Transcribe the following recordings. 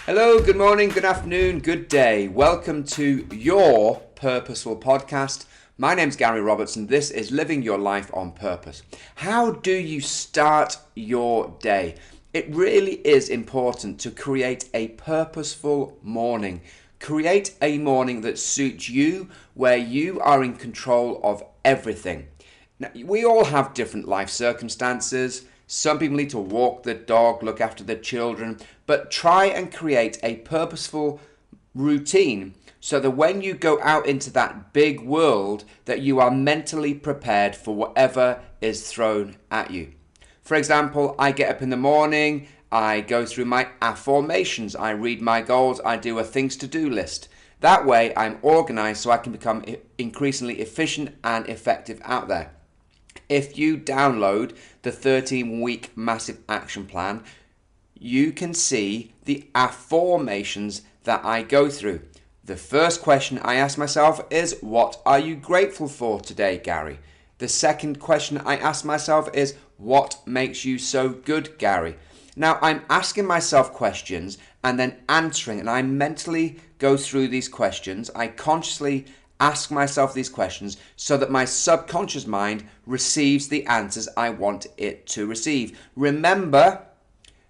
Hello, good morning, good afternoon, good day. Welcome to your Purposeful Podcast. My name's Gary Robertson. This is Living Your Life on Purpose. How do you start your day? It really is important to create a purposeful morning. Create a morning that suits you, where you are in control of everything. Now, we all have different life circumstances. Some people need to walk the dog, look after their children, but try and create a purposeful routine so that when you go out into that big world, that you are mentally prepared for whatever is thrown at you. For example, I get up in the morning, I go through my affirmations, I read my goals, I do a things to do list. That way I'm organized so I can become increasingly efficient and effective out there. If you download the 13-week massive action plan, you can see the affirmations that I go through. The first question I ask myself is, what are you grateful for today, Gary? The second question I ask myself is, what makes you so good, Gary? Now, I'm asking myself questions and then answering, and I mentally go through these questions. I consciously ask myself these questions so that my subconscious mind receives the answers I want it to receive. Remember,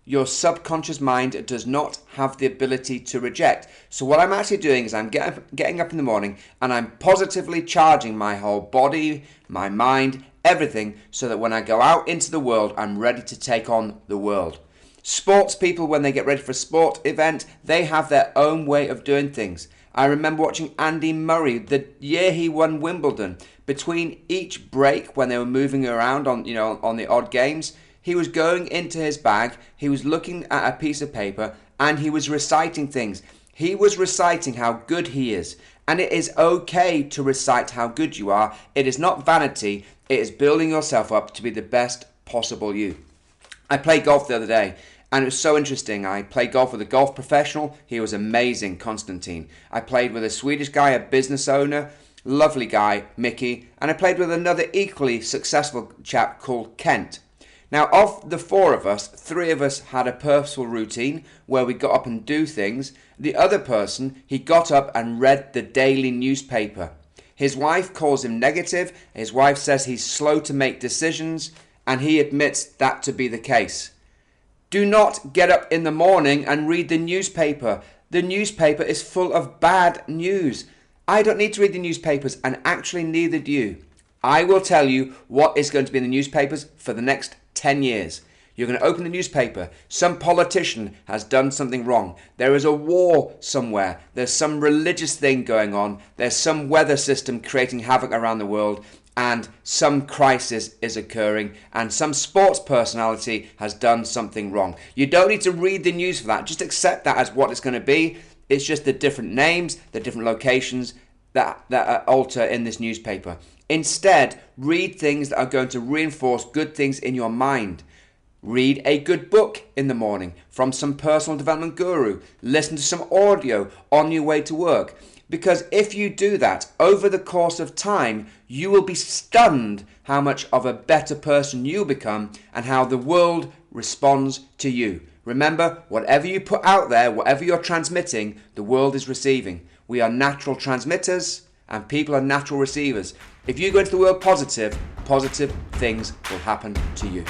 your subconscious mind does not have the ability to reject. So what I'm actually doing is I'm getting up in the morning and I'm positively charging my whole body, my mind, everything, so that when I go out into the world, I'm ready to take on the world. Sports people, when they get ready for a sport event, they have their own way of doing things. I remember watching Andy Murray the year he won Wimbledon. Between each break, when they were moving around on the odd games, he was going into his bag, he was looking at a piece of paper, and he was reciting things. He was reciting how good he is. And it is okay to recite how good you are. It is not vanity. It is building yourself up to be the best possible you. I played golf the other day, and it was so interesting. I played golf with a golf professional. He was amazing, Konstantin. I played with a Swedish guy, a business owner, lovely guy, Mickey. And I played with another equally successful chap called Kent. Now, of the four of us, three of us had a purposeful routine where we got up and do things. The other person, he got up and read the daily newspaper. His wife calls him negative. His wife says he's slow to make decisions, and he admits that to be the case. Do not get up in the morning and read the newspaper. The newspaper is full of bad news. I don't need to read the newspapers, and actually neither do you. I will tell you what is going to be in the newspapers for the next 10 years. You're going to open the newspaper. Some politician has done something wrong. There is a war somewhere. There's some religious thing going on. There's some weather system creating havoc around the world. And some crisis is occurring, and some sports personality has done something wrong. You don't need to read the news for that. Just accept that as what it's going to be. It's just the different names, the different locations that alter in this newspaper. Instead, read things that are going to reinforce good things in your mind. Read a good book in the morning from some personal development guru. Listen to some audio on your way to work. Because if you do that, over the course of time, you will be stunned how much of a better person you become and how the world responds to you. Remember, whatever you put out there, whatever you're transmitting, the world is receiving. We are natural transmitters and people are natural receivers. If you go into the world positive, positive things will happen to you.